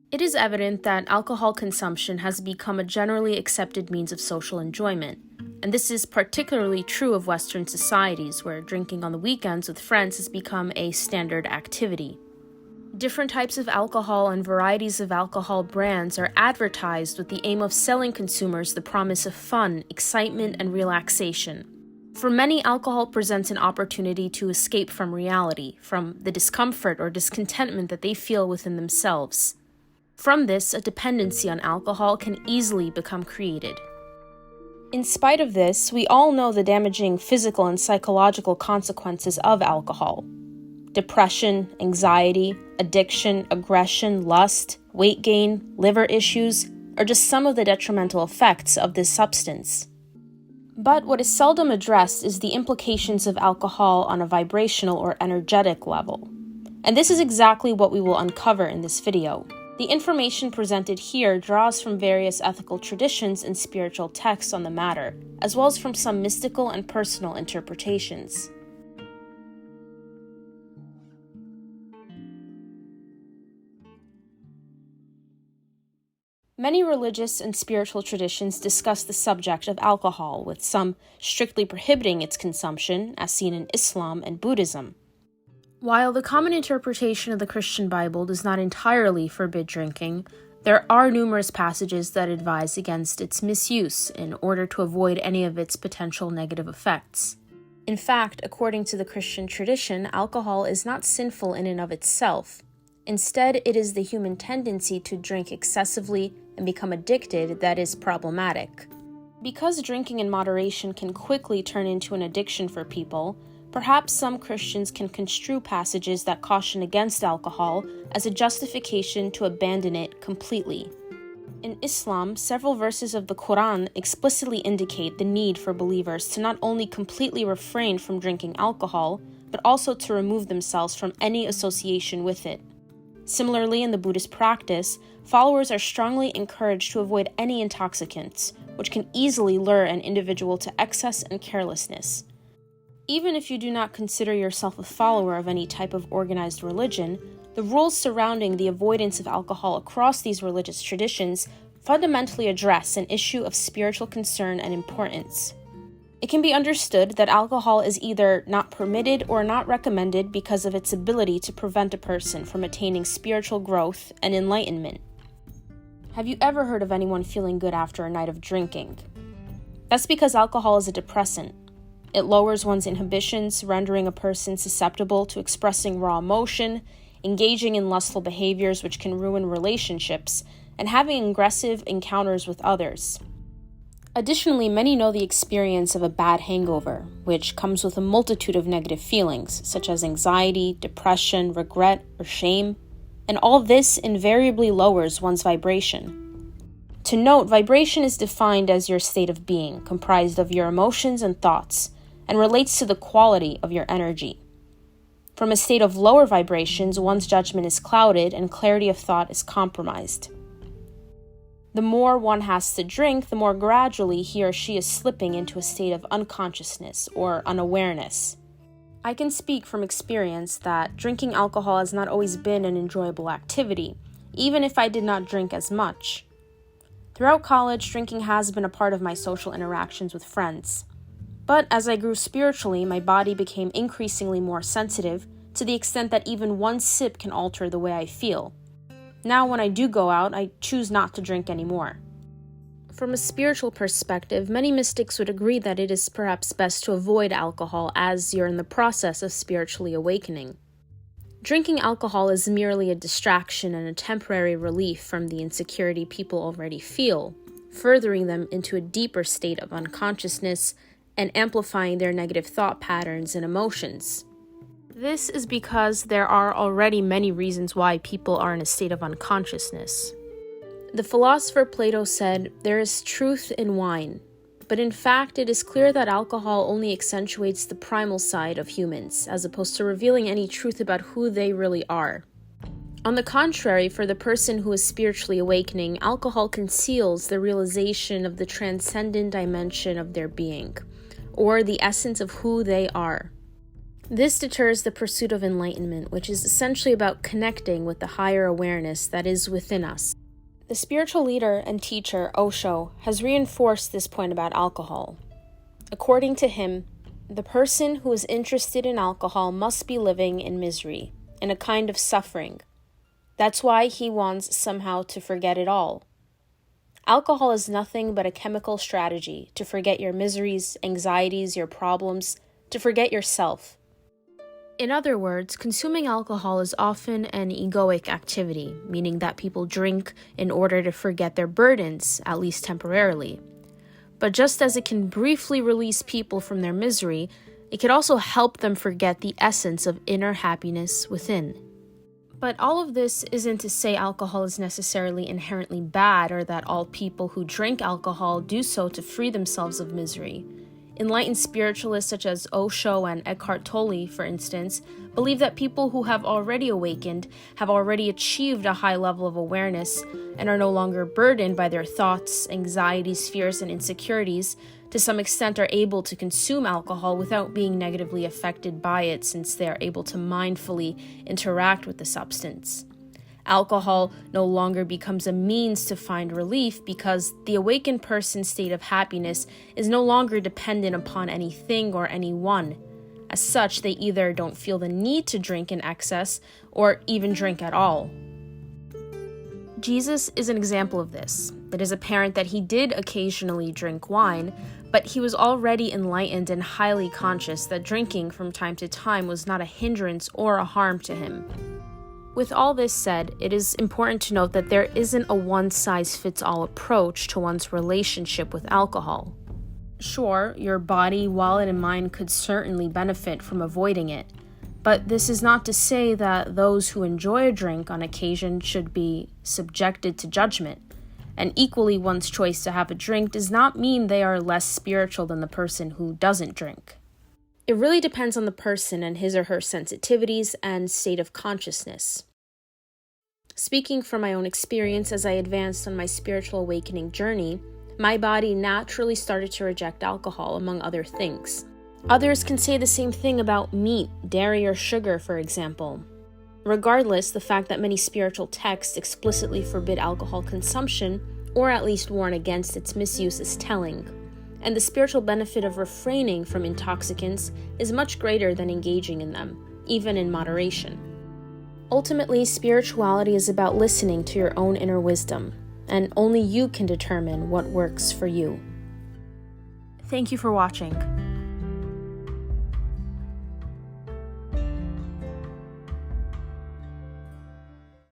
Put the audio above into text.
It is evident that alcohol consumption has become a generally accepted means of social enjoyment, and this is particularly true of Western societies, where drinking on the weekends with friends has become a standard activity. Different types of alcohol and varieties of alcohol brands are advertised with the aim of selling consumers the promise of fun, excitement, and relaxation. For many, alcohol presents an opportunity to escape from reality, from the discomfort or discontentment that they feel within themselves. From this, a dependency on alcohol can easily become created. In spite of this, we all know the damaging physical and psychological consequences of alcohol. Depression, anxiety, addiction, aggression, lust, weight gain, liver issues are just some of the detrimental effects of this substance. But what is seldom addressed is the implications of alcohol on a vibrational or energetic level. And this is exactly what we will uncover in this video. The information presented here draws from various ethical traditions and spiritual texts on the matter, as well as from some mystical and personal interpretations. Many religious and spiritual traditions discuss the subject of alcohol, with some strictly prohibiting its consumption, as seen in Islam and Buddhism. While the common interpretation of the Christian Bible does not entirely forbid drinking, there are numerous passages that advise against its misuse in order to avoid any of its potential negative effects. In fact, according to the Christian tradition, alcohol is not sinful in and of itself. Instead, it is the human tendency to drink excessively and become addicted that is problematic. Because drinking in moderation can quickly turn into an addiction for people, perhaps some Christians can construe passages that caution against alcohol as a justification to abandon it completely. In Islam, several verses of the Quran explicitly indicate the need for believers to not only completely refrain from drinking alcohol, but also to remove themselves from any association with it. Similarly, in the Buddhist practice, followers are strongly encouraged to avoid any intoxicants, which can easily lure an individual to excess and carelessness. Even if you do not consider yourself a follower of any type of organized religion, the rules surrounding the avoidance of alcohol across these religious traditions fundamentally address an issue of spiritual concern and importance. It can be understood that alcohol is either not permitted or not recommended because of its ability to prevent a person from attaining spiritual growth and enlightenment. Have you ever heard of anyone feeling good after a night of drinking? That's because alcohol is a depressant. It lowers one's inhibitions, rendering a person susceptible to expressing raw emotion, engaging in lustful behaviors which can ruin relationships, and having aggressive encounters with others. Additionally, many know the experience of a bad hangover, which comes with a multitude of negative feelings, such as anxiety, depression, regret, or shame, and all this invariably lowers one's vibration. To note, vibration is defined as your state of being, comprised of your emotions and thoughts, and relates to the quality of your energy. From a state of lower vibrations, one's judgment is clouded and clarity of thought is compromised. The more one has to drink, the more gradually he or she is slipping into a state of unconsciousness or unawareness. I can speak from experience that drinking alcohol has not always been an enjoyable activity, even if I did not drink as much. Throughout college, drinking has been a part of my social interactions with friends. But as I grew spiritually, my body became increasingly more sensitive to the extent that even one sip can alter the way I feel. Now, when I do go out, I choose not to drink anymore. From a spiritual perspective, many mystics would agree that it is perhaps best to avoid alcohol as you're in the process of spiritually awakening. Drinking alcohol is merely a distraction and a temporary relief from the insecurity people already feel, furthering them into a deeper state of unconsciousness and amplifying their negative thought patterns and emotions. This is because there are already many reasons why people are in a state of unconsciousness. The philosopher Plato said, "There is truth in wine," but in fact it is clear that alcohol only accentuates the primal side of humans, as opposed to revealing any truth about who they really are. On the contrary, for the person who is spiritually awakening, alcohol conceals the realization of the transcendent dimension of their being, or the essence of who they are. This deters the pursuit of enlightenment, which is essentially about connecting with the higher awareness that is within us. The spiritual leader and teacher, Osho, has reinforced this point about alcohol. According to him, the person who is interested in alcohol must be living in misery, in a kind of suffering. That's why he wants somehow to forget it all. Alcohol is nothing but a chemical strategy to forget your miseries, anxieties, your problems, to forget yourself. In other words, consuming alcohol is often an egoic activity, meaning that people drink in order to forget their burdens, at least temporarily. But just as it can briefly release people from their misery, it can also help them forget the essence of inner happiness within. But all of this isn't to say alcohol is necessarily inherently bad or that all people who drink alcohol do so to free themselves of misery. Enlightened spiritualists such as Osho and Eckhart Tolle, for instance, believe that people who have already awakened have already achieved a high level of awareness and are no longer burdened by their thoughts, anxieties, fears, and insecurities, to some extent are able to consume alcohol without being negatively affected by it, since they are able to mindfully interact with the substance. Alcohol no longer becomes a means to find relief because the awakened person's state of happiness is no longer dependent upon anything or anyone. As such, they either don't feel the need to drink in excess or even drink at all. Jesus is an example of this. It is apparent that he did occasionally drink wine, but he was already enlightened and highly conscious that drinking from time to time was not a hindrance or a harm to him. With all this said, it is important to note that there isn't a one-size-fits-all approach to one's relationship with alcohol. Sure, your body, wallet, and mind could certainly benefit from avoiding it, but this is not to say that those who enjoy a drink on occasion should be subjected to judgment. And equally, one's choice to have a drink does not mean they are less spiritual than the person who doesn't drink. It really depends on the person and his or her sensitivities and state of consciousness. Speaking from my own experience as I advanced on my spiritual awakening journey, my body naturally started to reject alcohol, among other things. Others can say the same thing about meat, dairy, or sugar, for example. Regardless, the fact that many spiritual texts explicitly forbid alcohol consumption, or at least warn against its misuse, is telling. And the spiritual benefit of refraining from intoxicants is much greater than engaging in them, even in moderation. Ultimately, spirituality is about listening to your own inner wisdom, and only you can determine what works for you. Thank you for watching.